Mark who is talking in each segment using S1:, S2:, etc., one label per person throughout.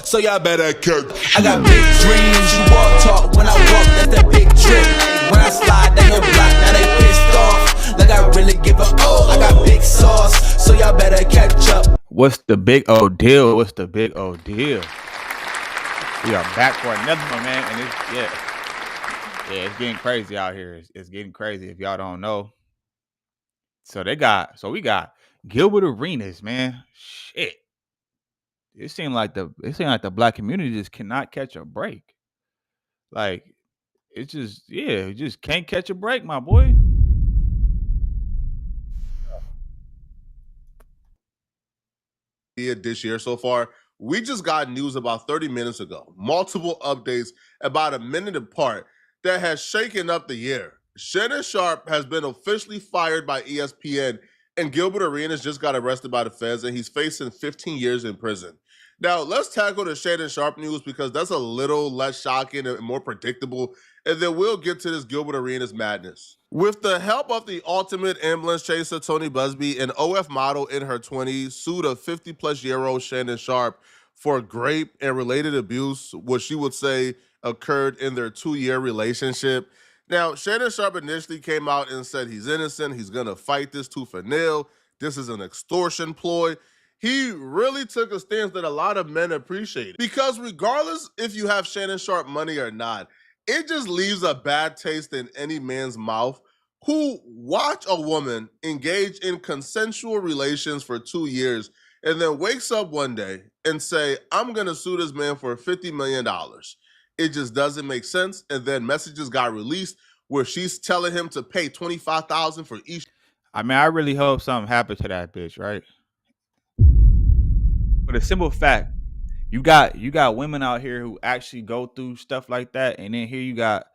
S1: so y'all better cook.
S2: I got big dreams, you walk talk. When I walk, that's that big drip. When I slide down your block, now they pissed off. Like I really give a I got big sauce, so y'all better catch up.
S3: What's the big old deal? What's the big old deal? We are back for another one, man. And it's getting crazy out here. It's getting crazy if y'all don't know. So we got Gilbert Arenas, man. Shit. It seemed like the black community just cannot catch a break. Like it just can't catch a break, my boy.
S4: This year so far. We just got news about 30 minutes ago. Multiple updates about a minute apart that has shaken up the year. Shannon Sharpe has been officially fired by ESPN, and Gilbert Arenas just got arrested by the feds, and he's facing 15 years in prison. Now, let's tackle the Shannon Sharpe news because that's a little less shocking and more predictable, and then we'll get to this Gilbert Arenas madness. With the help of the ultimate ambulance chaser, Tony Busby, an OF model in her 20s, sued a 50-plus-year-old Shannon Sharpe for rape and related abuse, what she would say occurred in their 2-year relationship. Now, Shannon Sharpe initially came out and said he's innocent, he's going to fight this tooth and nail, this is an extortion ploy. He really took a stance that a lot of men appreciated. Because regardless if you have Shannon Sharpe money or not, it just leaves a bad taste in any man's mouth who watch a woman engage in consensual relations for 2 years and then wakes up one day and say, I'm going to sue this man for $50 million. It just doesn't make sense. And then messages got released where she's telling him to pay $25,000 for each.
S3: I mean, I really hope something happened to that bitch, right? For the simple fact, you got women out here who actually go through stuff like that, and then here you got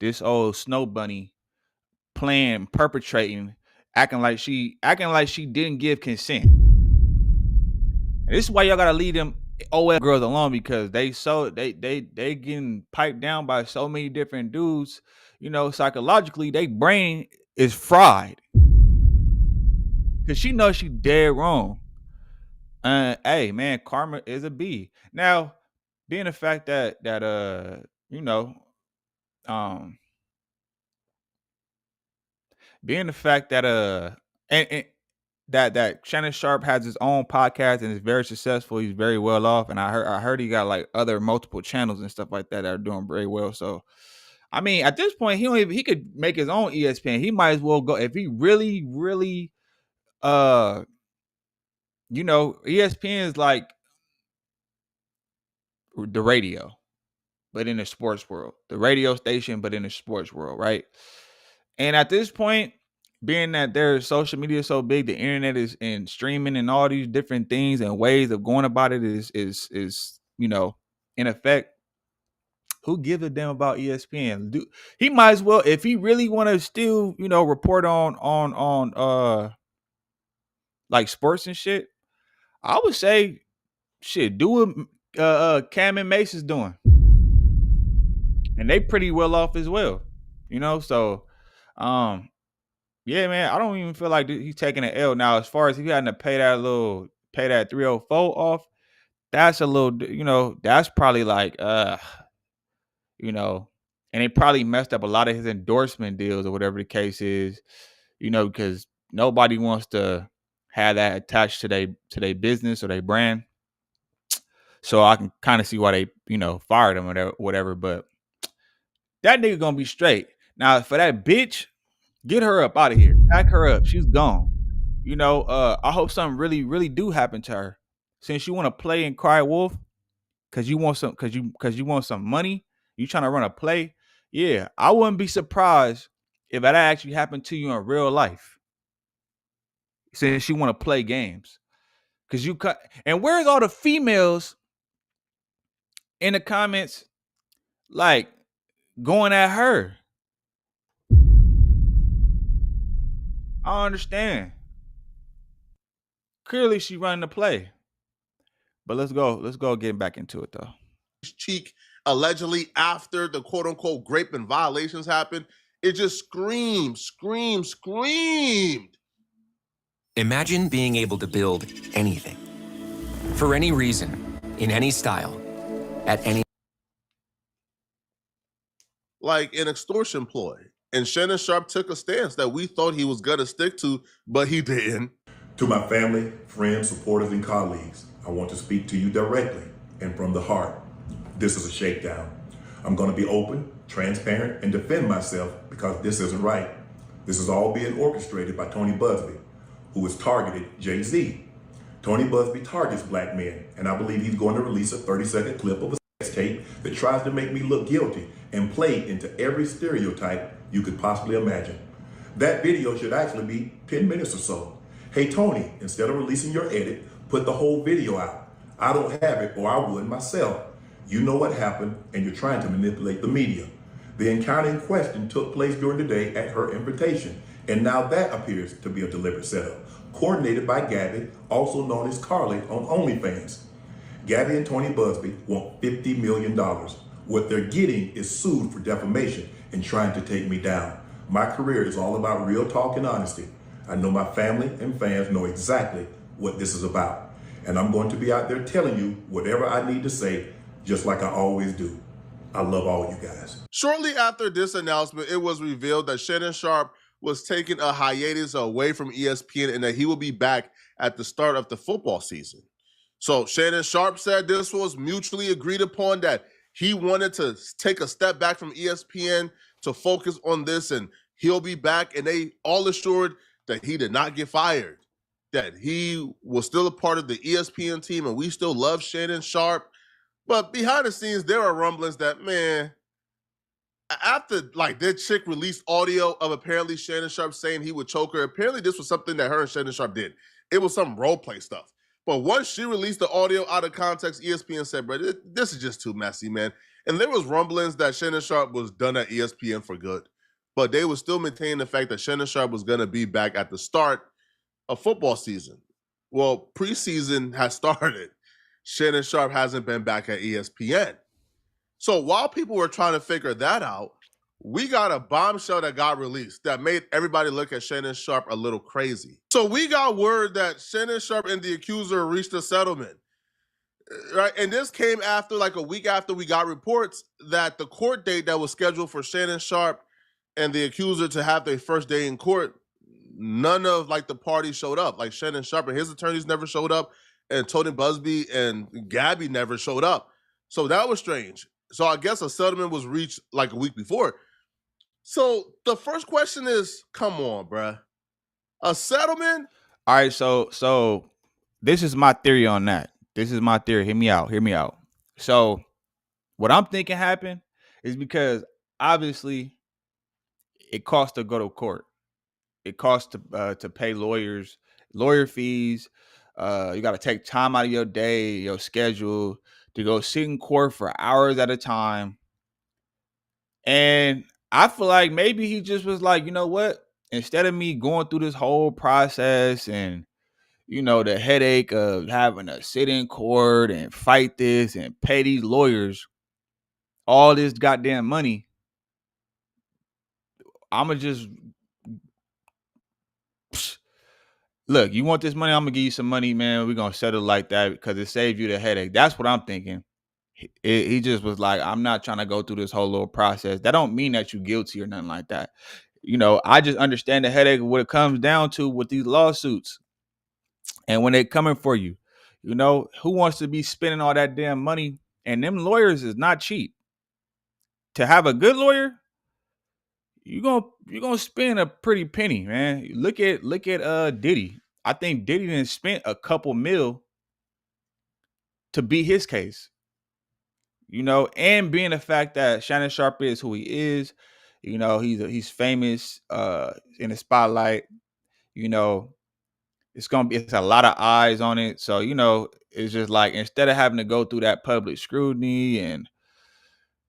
S3: this old snow bunny playing, perpetrating, acting like she didn't give consent. And this is why y'all gotta leave them OL girls alone, because they getting piped down by so many different dudes. You know, psychologically, their brain is fried because she knows she dead wrong. Hey man, karma is a B. Now, being the fact that being the fact that and that Shannon Sharpe has his own podcast and is very successful, he's very well off, and I heard he got like other multiple channels and stuff like that are doing very well. So, I mean, at this point, he could make his own ESPN. He might as well go if he really ESPN is like the radio, but in the sports world. The radio station, but in the sports world, right? And at this point, being that there's social media so big, the internet is in streaming and all these different things and ways of going about it is in effect. Who gives a damn about ESPN? He might as well, if he really want to still, report on like sports and shit. I would say, shit, do what Cam and Mace is doing, and they pretty well off as well, So, yeah, man, I don't even feel like he's taking an L now. As far as he having to pay that 304 off, that's a little, that's probably like, and it probably messed up a lot of his endorsement deals or whatever the case is, because nobody wants to have that attached to their business or their brand. So I can kind of see why they, fired him or whatever. But that nigga gonna be straight. Now, for that bitch, get her up out of here. Pack her up. She's gone. I hope something really, really do happen to her. Since you want to play and cry wolf, cause you want some money, you trying to run a play. Yeah, I wouldn't be surprised if that actually happened to you in real life. Since you want to play games. Cause and where's all the females in the comments like going at her? I don't understand. Clearly she running the play. But let's go get back into it though.
S4: Cheek allegedly after the quote unquote rape and violations happened, it just screamed.
S5: Imagine being able to build anything, for any reason, in any style,
S1: at any
S4: like an extortion ploy. And Shannon Sharp took a stance that we thought he was going to stick to, but he didn't.
S5: To my family, friends, supporters, and colleagues, I want to speak to you directly and from the heart. This is a shakedown. I'm going to be open, transparent, and defend myself because this isn't right. This is all being orchestrated by Tony Busby, who has targeted Jay-Z. Tony Busby targets black men, and I believe he's going to release a 30-second clip of a sex tape that tries to make me look guilty and play into every stereotype you could possibly imagine. That video should actually be 10 minutes or so. Hey Tony, instead of releasing your edit, put the whole video out. I don't have it, or I would myself. You know what happened, and you're trying to manipulate the media. The encounter in question took place during the day at her invitation, and now that appears to be a deliberate setup, coordinated by Gabby, also known as Carly on OnlyFans. Gabby and Tony Busby want $50 million. What they're getting is sued for defamation and trying to take me down. My career is all about real talk and honesty. I know my family and fans know exactly what this is about. And I'm going to be out there telling you whatever I need to say, just like I always do. I love all you guys.
S4: Shortly after this announcement, it was revealed that Shannon Sharp was taking a hiatus away from ESPN and that he will be back at the start of the football season. So Shannon Sharp said this was mutually agreed upon, that he wanted to take a step back from ESPN to focus on this, and he'll be back. And they all assured that he did not get fired, that he was still a part of the ESPN team, and we still love Shannon Sharp. But behind the scenes, there are rumblings that, man, after like that chick released audio of apparently Shannon Sharp saying he would choke her, apparently this was something that her and Shannon Sharp did. It was some role play stuff. But once she released the audio out of context, ESPN said, bro, this is just too messy, man. And there was rumblings that Shannon Sharp was done at ESPN for good. But they would still maintain the fact that Shannon Sharp was going to be back at the start of football season. Well, preseason has started. Shannon Sharp hasn't been back at ESPN. So while people were trying to figure that out, we got a bombshell that got released that made everybody look at Shannon Sharp a little crazy. So we got word that Shannon Sharp and the accuser reached a settlement, right? And this came after, like a week after we got reports that the court date that was scheduled for Shannon Sharp and the accuser to have their first day in court, none of like the parties showed up. Like Shannon Sharp and his attorneys never showed up, and Tony Busby and Gabby never showed up. So that was strange. So I guess a settlement was reached like a week before. So the first question is, come on, bruh. A settlement?
S3: All right, so this is my theory on that. This is my theory. Hear me out. So what I'm thinking happened is because obviously it costs to go to court. It costs to pay lawyers, lawyer fees. You got to take time out of your day, your schedule, to go sit in court for hours at a time. And I feel like maybe he just was like, you know what? Instead of me going through this whole process and, you know, the headache of having to sit in court and fight this and pay these lawyers all this goddamn money, I'ma just look, you want this money? I'm gonna give you some money, man. We're gonna settle like that because it saves you the headache. That's what I'm thinking. He just was like, I'm not trying to go through this whole little process. That don't mean that you're guilty or nothing like that. You know, I just understand the headache of what it comes down to with these lawsuits. And when they're coming for you, you know, who wants to be spending all that damn money? And them lawyers is not cheap. To have a good lawyer, you're gonna spend a pretty penny, man. Look at Diddy. I think Diddy didn't spend a couple mil to beat his case. You know, and being the fact that Shannon Sharp is who he is, you know, he's famous in the spotlight. You know, it's a lot of eyes on it. So, you know, it's just like instead of having to go through that public scrutiny and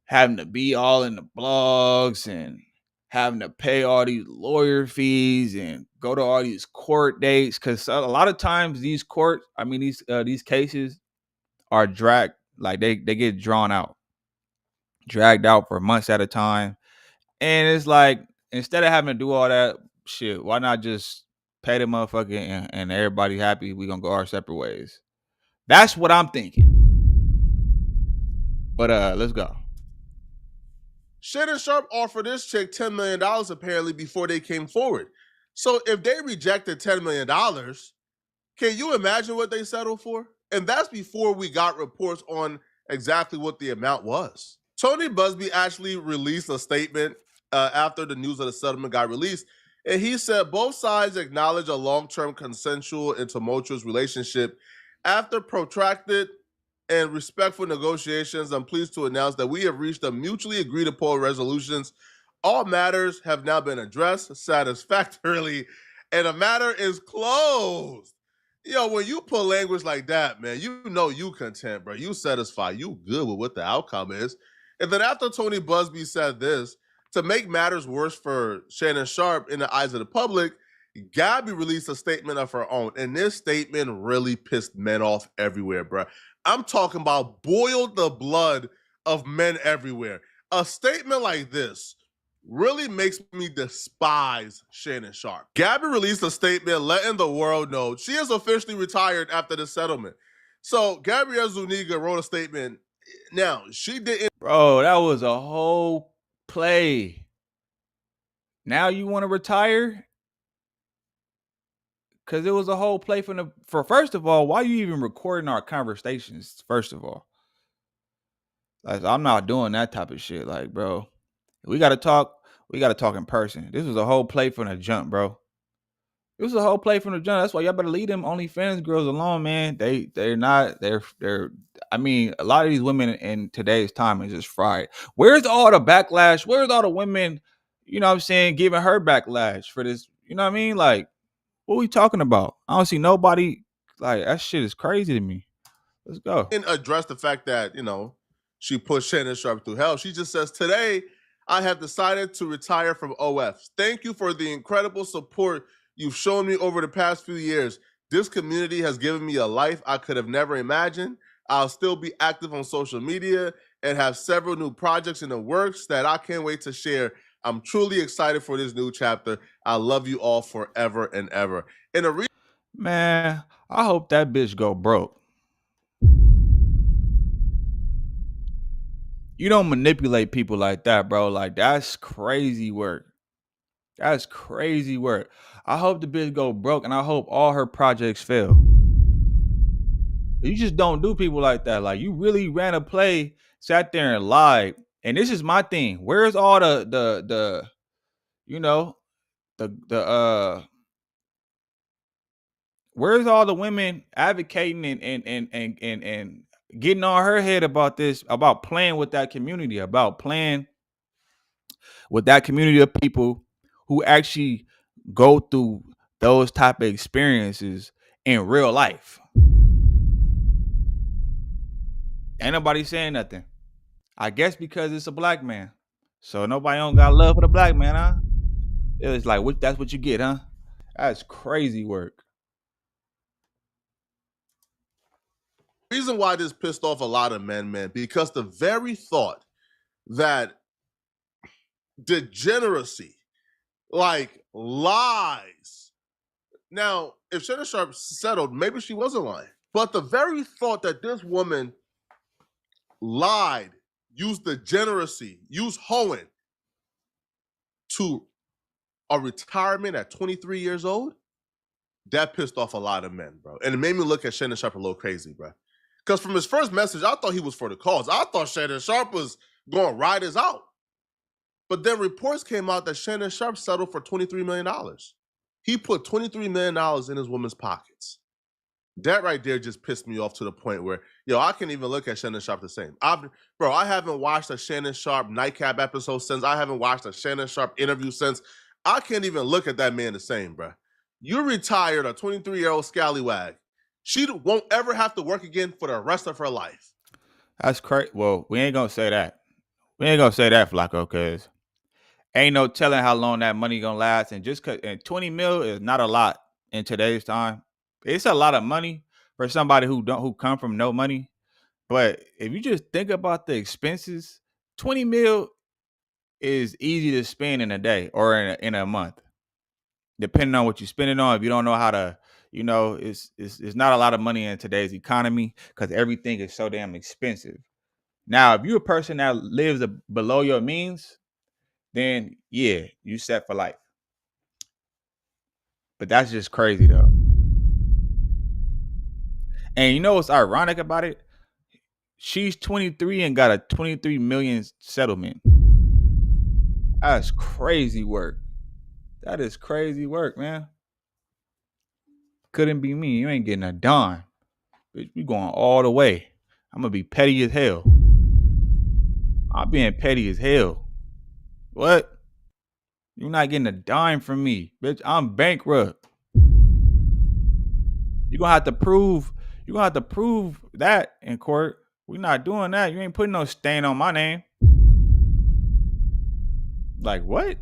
S3: having to be all in the blogs and having to pay all these lawyer fees and go to all these court dates, because a lot of times these cases are dragged, like they get dragged out for months at a time. And it's like, instead of having to do all that shit, why not just pay the motherfucker and everybody happy? We gonna go our separate ways. That's what I'm thinking. But let's go.
S4: Shannon Sharp offered this chick $10 million apparently before they came forward. So if they rejected $10 million, can you imagine what they settled for? And that's before we got reports on exactly what the amount was. Tony Busby actually released a statement after the news of the settlement got released. And he said both sides acknowledge a long-term consensual and tumultuous relationship. After protracted and respectful negotiations, I'm pleased to announce that we have reached a mutually agreed upon resolutions. All matters have now been addressed satisfactorily, and the matter is closed. Yo, when you put language like that, man, you know you content, bro. You satisfied. You good with what the outcome is. And then after Tony Busby said this, to make matters worse for Shannon Sharp in the eyes of the public, Gabby released a statement of her own. And this statement really pissed men off everywhere, bro. I'm talking about boiled the blood of men everywhere. A statement like this really makes me despise Shannon Sharp. Gabby released a statement letting the world know she is officially retired after the settlement. So Gabrielle Zuniga wrote a statement. Now, she didn't.
S3: Bro, that was a whole play. Now you want to retire? Because it was a whole play for first of all, why are you even recording our conversations? First of all, like, I'm not doing that type of shit. Like, bro, we got to talk. We got to talk in person. This was a whole play from the jump, bro. It was a whole play from the jump. That's why y'all better leave them OnlyFans girls alone, man. They're not. I mean, a lot of these women in today's time is just fried. Where's all the backlash? Where's all the women? You know what I'm saying? Giving her backlash for this. You know what I mean? Like, what we talking about? I don't see nobody. Like, that shit is crazy to me. Let's go.
S4: Address the fact that, she pushed Shannon Sharp through hell. She just says, today, I have decided to retire from OF. Thank you for the incredible support you've shown me over the past few years. This community has given me a life I could have never imagined. I'll still be active on social media and have several new projects in the works that I can't wait to share. I'm truly excited for this new chapter. I love you all forever and ever.
S3: Man, I hope that bitch go broke. You don't manipulate people like that, bro. Like, that's crazy work. That's crazy work. I hope the bitch go broke, and I hope all her projects fail. You just don't do people like that. Like, you really ran a play, sat there and lied. And this is my thing. Where's all the where's all the women advocating and getting on her head about this, about playing with that community, about playing with that community of people who actually go through those type of experiences in real life? Ain't nobody saying nothing. I guess because it's a black man. So nobody don't got love for the black man, huh? It's like, that's what you get, huh? That's crazy work.
S4: Reason why this pissed off a lot of men, man, because the very thought that degeneracy, like lies. Now, if Shannon Sharp settled, maybe she wasn't lying. But the very thought that this woman lied, used degeneracy, used hoeing to a retirement at 23 years old, that pissed off a lot of men, bro. And it made me look at Shannon Sharp a little crazy, bro. Because from his first message, I thought he was for the cause. I thought Shannon Sharp was going to ride us out. But then reports came out that Shannon Sharp settled for $23 million. He put $23 million in his woman's pockets. That right there just pissed me off to the point where, I can't even look at Shannon Sharp the same. I haven't watched a Shannon Sharp nightcap episode since. I haven't watched a Shannon Sharp interview since. I can't even look at that man the same, bro. You retired a 23-year-old scallywag. She won't ever have to work again for the rest of her life.
S3: That's crazy. Well, we ain't gonna say that. We ain't gonna say that, Flacco, because ain't no telling how long that money gonna last. And just and 20 mil is not a lot in today's time. It's a lot of money for somebody who come from no money. But if you just think about the expenses, 20 mil is easy to spend in a day or in a month, depending on what you're spending on. If you don't know how to, it's not a lot of money in today's economy because everything is so damn expensive. Now, if you're a person that lives below your means, then yeah, you set for life. But that's just crazy though. And you know what's ironic about it? She's 23 and got a 23 million settlement. That's crazy work. That is crazy work, man. Couldn't be me. You ain't getting a dime. Bitch, we going all the way. I'm gonna be petty as hell. I'm being petty as hell. What? You're not getting a dime from me, bitch. I'm bankrupt. You're gonna have to prove that in court. We're not doing that. You ain't putting no stain on my name. Like what?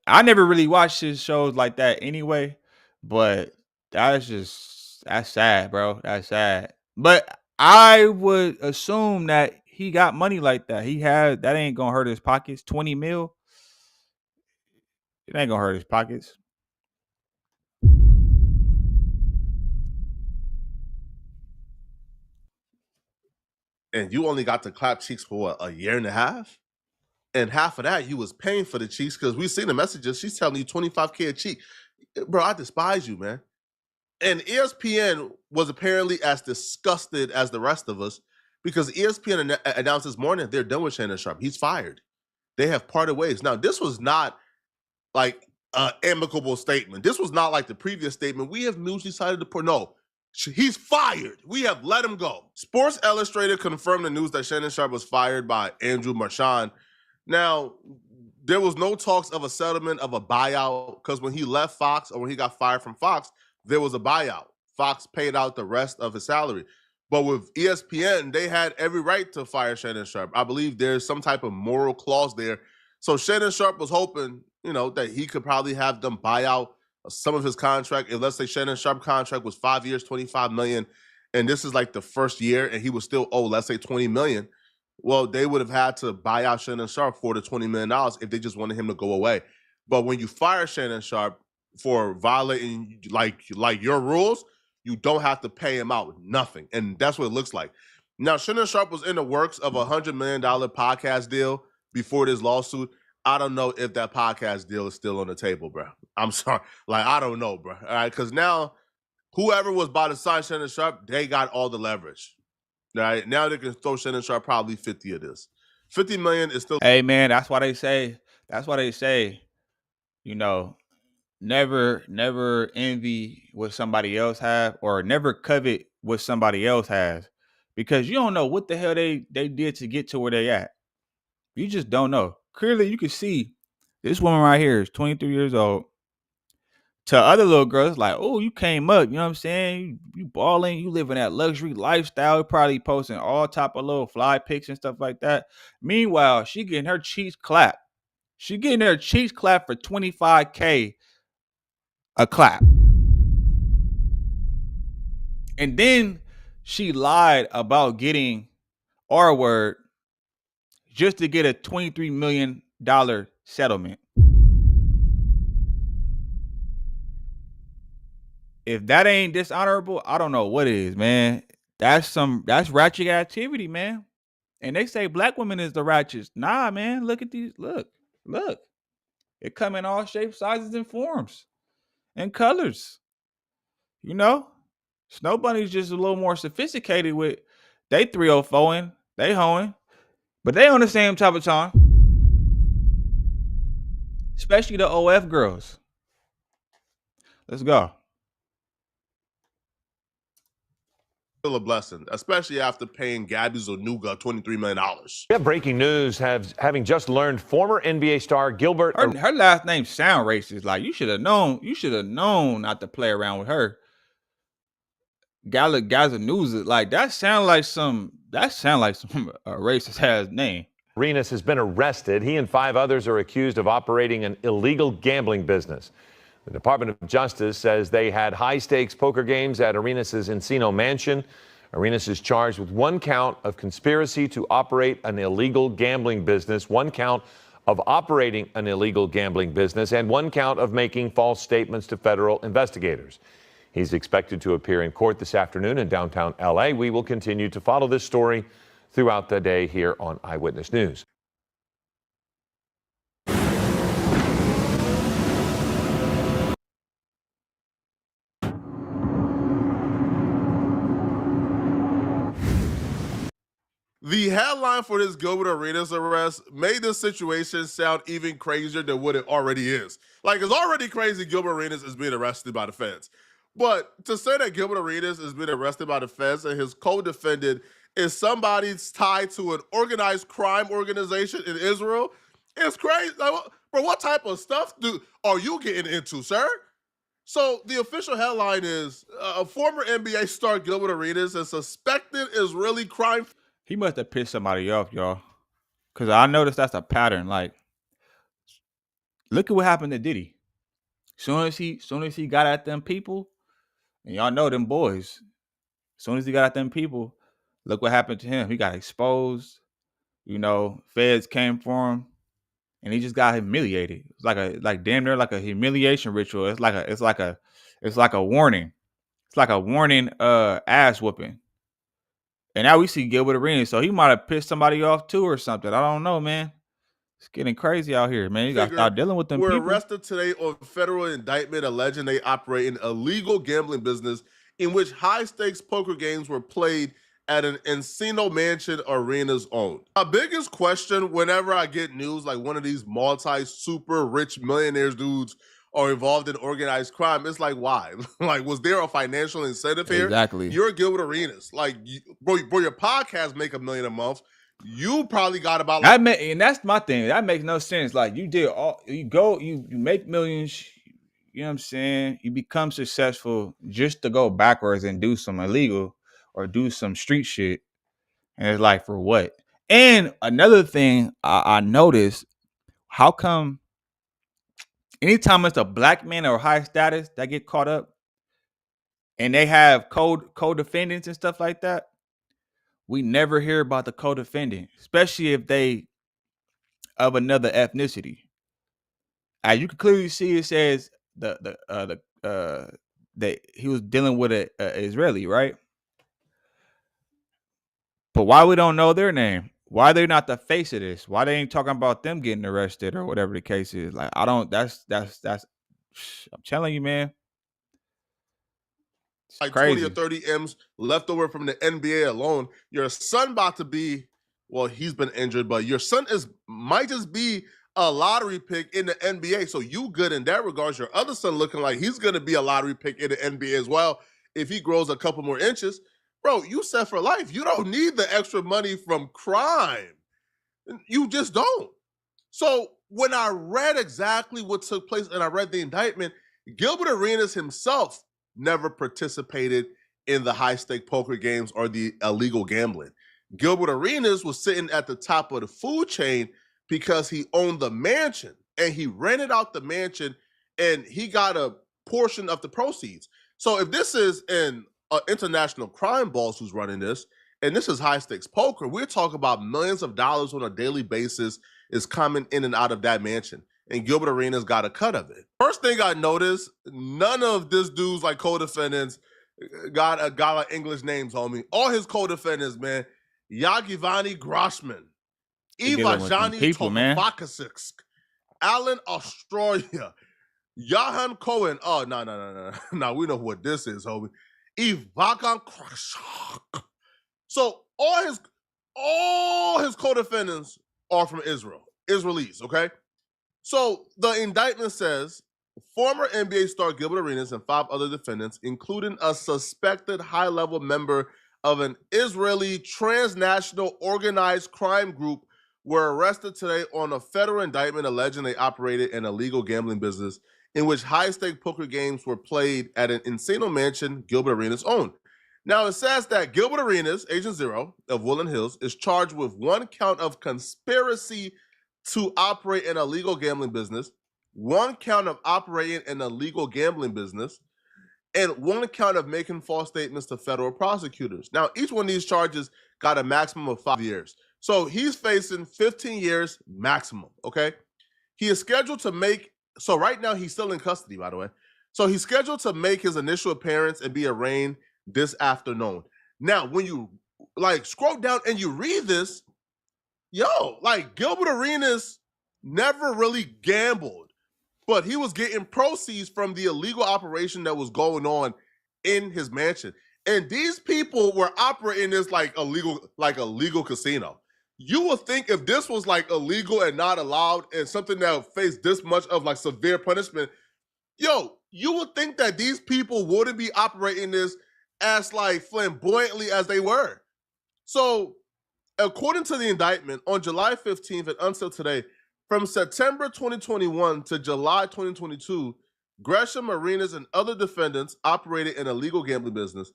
S3: I never really watched his shows like that anyway, but that's sad, bro. That's sad. But I would assume that he got money like that. That ain't gonna hurt his pockets. 20 mil. It ain't gonna hurt his pockets.
S4: And you only got to clap cheeks for what, a year and a half? And half of that you was paying for the cheeks because we seen the messages. She's telling you 25K a cheek. Bro, I despise you, man. And ESPN was apparently as disgusted as the rest of us because ESPN announced this morning they're done with Shannon Sharpe. He's fired. They have parted ways. Now, this was not like an amicable statement. This was not like the previous statement. We have news decided to put. No, he's fired. We have let him go. Sports Illustrated confirmed the news that Shannon Sharpe was fired by Andrew Marchand. Now, there was no talks of a settlement of a buyout because when he left Fox or when he got fired from Fox, there was a buyout. Fox paid out the rest of his salary. But with ESPN, they had every right to fire Shannon Sharpe. I believe there's some type of moral clause there. So Shannon Sharpe was hoping, that he could probably have them buy out some of his contract. If let's say Shannon Sharpe contract was 5 years, $25 million, and this is like the first year and he was still owed, let's say $20 million. Well, they would have had to buy out Shannon Sharpe for the $20 million if they just wanted him to go away. But when you fire Shannon Sharpe for violating like your rules, you don't have to pay him out nothing. And that's what it looks like. Now, Shannon Sharpe was in the works of a $100 million podcast deal before this lawsuit. I don't know if that podcast deal is still on the table, bro. I'm sorry. I don't know, bro. All right, because now whoever was about to sign Shannon Sharpe, they got all the leverage. All right, now they can throw Shannon Sharpe probably 50 of this. 50 million is still.
S3: Hey, man, that's why they say, never envy what somebody else have or never covet what somebody else has because you don't know what the hell they did to get to where they at. You just don't know. Clearly, you can see this woman right here is 23 years old. To other little girls, like, oh, you came up, you know what I'm saying? You balling, you living that luxury lifestyle. You're probably posting all type of little fly pics and stuff like that. Meanwhile, she getting her cheeks clapped. She getting her cheeks clapped for $25K a clap. And then she lied about getting R word just to get a $23 million settlement. If that ain't dishonorable, I don't know what is, man. That's ratchet activity, man. And they say black women is the ratchet. Nah, man. Look at these. Look. It come in all shapes, sizes, and forms, and colors. Snow Bunny's just a little more sophisticated with they 304ing, they hoeing, but they on the same type of time. Especially the OF girls. Let's go.
S4: Still a blessing, especially after paying Gabby Zanuga $23 million.
S1: We have breaking news. Having just learned, former NBA star Gilbert.
S3: Her last name sound racist. Like you should have known. You should have known not to play around with her. Gaza News. Like that sound like some racist ass name.
S1: Arenas has been arrested. He and 5 others are accused of operating an illegal gambling business. The Department of Justice says they had high-stakes poker games at Arenas' Encino mansion. Arenas is charged with 1 count of conspiracy to operate an illegal gambling business, 1 count of operating an illegal gambling business, and 1 count of making false statements to federal investigators. He's expected to appear in court this afternoon in downtown L.A. We will continue to follow this story throughout the day here on Eyewitness News.
S4: The headline for this Gilbert Arenas arrest made this situation sound even crazier than what it already is. Like, it's already crazy Gilbert Arenas is being arrested by the feds. But to say that Gilbert Arenas is being arrested by the feds and his co-defendant is somebody tied to an organized crime organization in Israel, it's crazy. Like, bro, what type of stuff are you getting into, sir? So the official headline is a former NBA star Gilbert Arenas is suspected Israeli crime.
S3: He must have pissed somebody off, y'all. Because I noticed that's a pattern. Like, look at what happened to Diddy. Soon as he got at them people, and y'all know them boys, soon as he got at them people, look what happened to him. He got exposed. You know, feds came for him, and he just got humiliated. It's like damn near like a humiliation ritual. It's like a warning. It's like a warning ass whooping. And now we see Gilbert Arenas, so he might have pissed somebody off too or something. I don't know, man. It's getting crazy out here, man. You got to start dealing with them
S4: were
S3: people.
S4: Arrested today on federal indictment alleging they operate an illegal gambling business in which high-stakes poker games were played at an Encino Mansion Arenas owned. My biggest question whenever I get news like one of these multi-super rich millionaires dudes are involved in organized crime, it's like, why? Like, was there a financial incentive here?
S3: Exactly.
S4: You're Gilbert Arenas. Like, bro, your podcast make $1 million a month. You probably got about like,
S3: and that's my thing. That makes no sense. Like, you make millions, you know what I'm saying? You become successful just to go backwards and do some illegal or do some street shit. And it's like, for what? And another thing I noticed, how come anytime it's a black man or high status that get caught up and they have co-defendants and stuff like that, we never hear about the co-defendant, especially if they of another ethnicity. As you can clearly see, it says that he was dealing with a Israeli, right? But why we don't know their name? Why they're not the face of this? Why they ain't talking about them getting arrested or whatever the case is? Like, I don't. That's. I'm telling you, man. It's
S4: like
S3: crazy.
S4: 20 or 30 M's left over from the NBA alone. Your son about to be, well, he's been injured, but your son might just be a lottery pick in the NBA. So you good in that regards. Your other son looking like he's going to be a lottery pick in the NBA as well if he grows a couple more inches. Bro, you set for life. You don't need the extra money from crime. You just don't. So when I read exactly what took place and I read the indictment, Gilbert Arenas himself never participated in the high-stake poker games or the illegal gambling. Gilbert Arenas was sitting at the top of the food chain because he owned the mansion and he rented out the mansion and he got a portion of the proceeds. So if this is an international crime boss who's running this, and this is high-stakes poker, we're talking about millions of dollars on a daily basis is coming in and out of that mansion. And Gilbert Arenas got a cut of it. First thing I noticed, none of this dude's like co-defendants got like English names, homie. All his co-defendants, man, Yagivani Grossman, Ivajani Tovakasisk, Alan Australia, Jahan Cohen. Oh, no. We know what this is, homie. Ivakan Krashak. So all his co-defendants are from Israel, Israelis, okay? So the indictment says former NBA star Gilbert Arenas and 5 other defendants, including a suspected high-level member of an Israeli transnational organized crime group, were arrested today on a federal indictment alleging they operated an illegal gambling business in which high-stake poker games were played at an Encino Mansion Gilbert Arenas owned. Now, it says that Gilbert Arenas, Agent Zero of Woodland Hills, is charged with 1 count of conspiracy to operate an illegal gambling business, 1 count of operating an illegal gambling business, and 1 count of making false statements to federal prosecutors. Now, each one of these charges got a maximum of 5 years. So he's facing 15 years maximum, okay? He is scheduled to make, so right now he's still in custody, by the way. So he's scheduled to make his initial appearance and be arraigned this afternoon. Now, when you like scroll down and you read this, like Gilbert Arenas never really gambled, but he was getting proceeds from the illegal operation that was going on in his mansion. And these people were operating this like a legal casino. You would think if this was like illegal and not allowed and something that faced this much of like severe punishment, you would think that these people wouldn't be operating this as like flamboyantly as they were. So, according to the indictment, on July 15th and until today, from September 2021 to July 2022, Gresham, Arenas, and other defendants operated an illegal gambling business.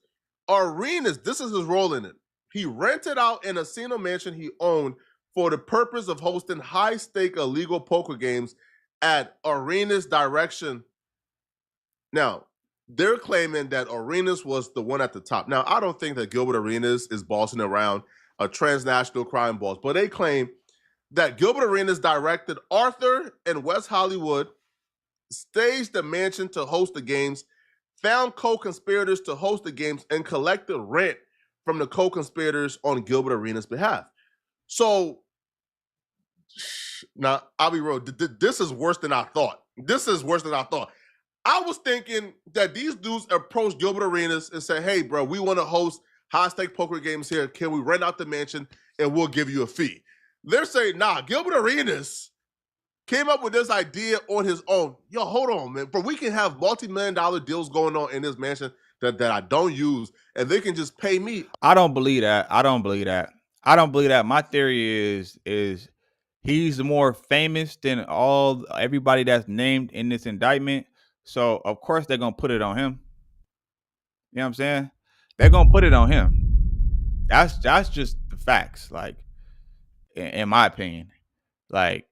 S4: Arenas, this is his role in it. He rented out an Encino mansion he owned for the purpose of hosting high-stake illegal poker games at Arenas' direction. Now, they're claiming that Arenas was the one at the top. Now, I don't think that Gilbert Arenas is bossing around a transnational crime boss, but they claim that Gilbert Arenas directed Arthur and West Hollywood, staged the mansion to host the games, found co-conspirators to host the games, and collected rent from the co-conspirators on Gilbert Arenas' behalf. So, now, I'll be real. This is worse than I thought. I was thinking that these dudes approached Gilbert Arenas and said, hey, bro, we want to host high-stake poker games here. Can we rent out the mansion and we'll give you a fee? They're saying, nah, Gilbert Arenas came up with this idea on his own. Hold on, man. But we can have multi-million-dollar deals going on in this mansion that I don't use, and they can just pay me.
S3: I don't believe that. My theory is he's more famous than everybody that's named in this indictment. So of course they're gonna put it on him. You know what I'm saying? They're gonna put it on him. That's just the facts. Like, in my opinion, like,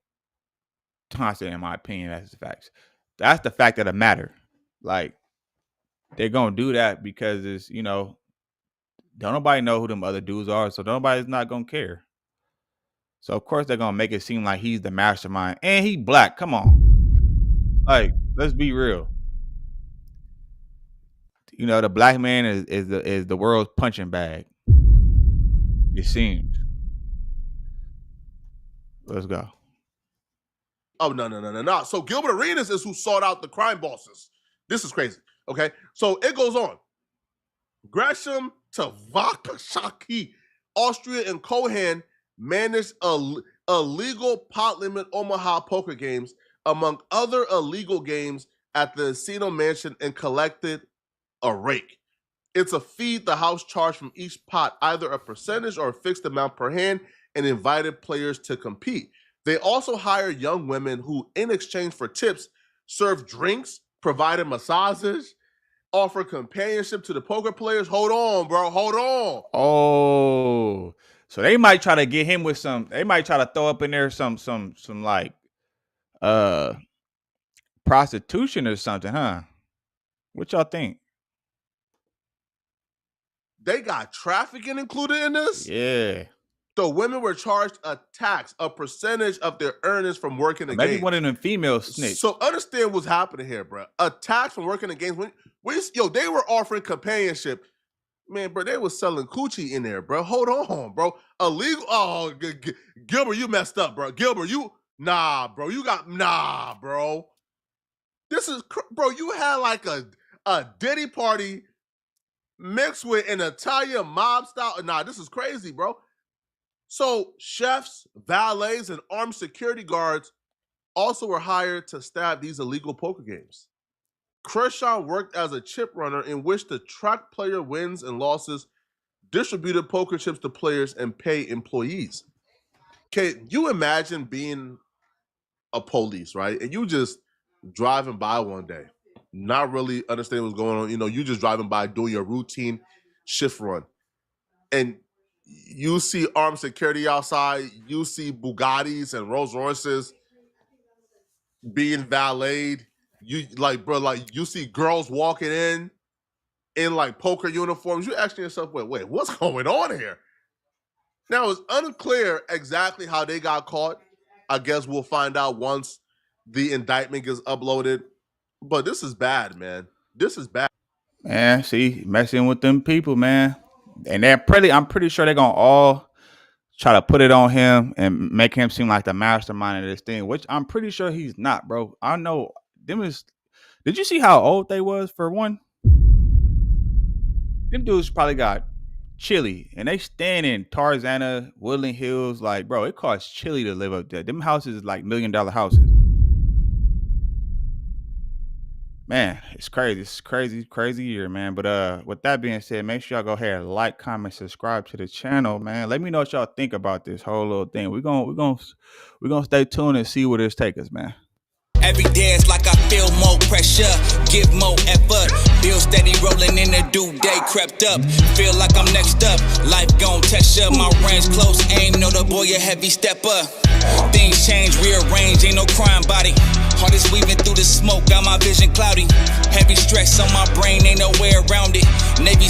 S3: I say in my opinion, that's the facts. That's the fact of the matter. Like, they're gonna do that because it's, don't nobody know who them other dudes are, so nobody's not gonna care. So of course they're gonna make it seem like he's the mastermind, and he black. Come on, like, let's be real. The black man is the world's punching bag. It seems. Let's go.
S4: Oh, no. So Gilbert Arenas is who sought out the crime bosses. This is crazy. Okay. So it goes on. Gresham, Tavakashaki, Austria, and Cohen managed illegal pot limit Omaha poker games, among other illegal games, at the Encino mansion and collected a rake. It's a fee the house charged from each pot, either a percentage or a fixed amount per hand, and invited players to compete. They also hired young women who, in exchange for tips, served drinks, provided massages, offered companionship to the poker players. Hold on, bro. Hold on.
S3: Oh, so they might try to get him with some. They might try to throw up in there some like prostitution or something, huh? What y'all think?
S4: They got trafficking included in this?
S3: Yeah.
S4: The women were charged a tax, a percentage of their earnings from working the
S3: Maybe
S4: games.
S3: one of them female snitch.
S4: So understand what's happening here, bro. A tax from working the games. They were offering companionship. Man, bro, they was selling coochie in there, bro. Hold on, bro. Illegal. Oh, Gilbert, you messed up, bro. Gilbert, bro. This is, bro, you had like a Diddy party mixed with an Italian mob style. Nah, this is crazy, bro. So chefs, valets, and armed security guards also were hired to staff these illegal poker games. Kershaw worked as a chip runner in which to track player wins and losses, distributed poker chips to players, and pay employees. Can you imagine being a police, right? And you just driving by one day, not really understanding what's going on. You just driving by doing your routine shift run. And you see armed security outside. You see Bugattis and Rolls Royces being valeted. You see girls walking in like poker uniforms. You're asking yourself, wait, what's going on here? Now, it's unclear exactly how they got caught. I guess we'll find out once the indictment gets uploaded. But this is bad, man. This is bad.
S3: Man, see, messing with them people, man. And I'm pretty sure they're gonna all try to put it on him and make him seem like the mastermind of this thing, which I'm pretty sure he's not, bro. I know them is. Did you see how old they was for one? Them dudes probably got chili, and they stand in Tarzana, Woodland Hills. Like, bro, it costs chili to live up there. Them houses is like $1 million houses. Man, it's crazy. It's crazy year, man. But with that being said, make sure y'all go ahead and like, comment, subscribe to the channel, man. Let me know what y'all think about this whole little thing. We're gonna stay tuned and see where this takes us, man.
S2: Every day it's like I feel more pressure, give more effort. Bill steady rolling in the due day crept up. Feel like I'm next up, life gon' test ya. My range close, aim, know the boy a heavy stepper. Things change, rearrange, ain't no crime body. Heart is weaving through the smoke, got my vision cloudy. Heavy stress on my brain, ain't no way around it. Navy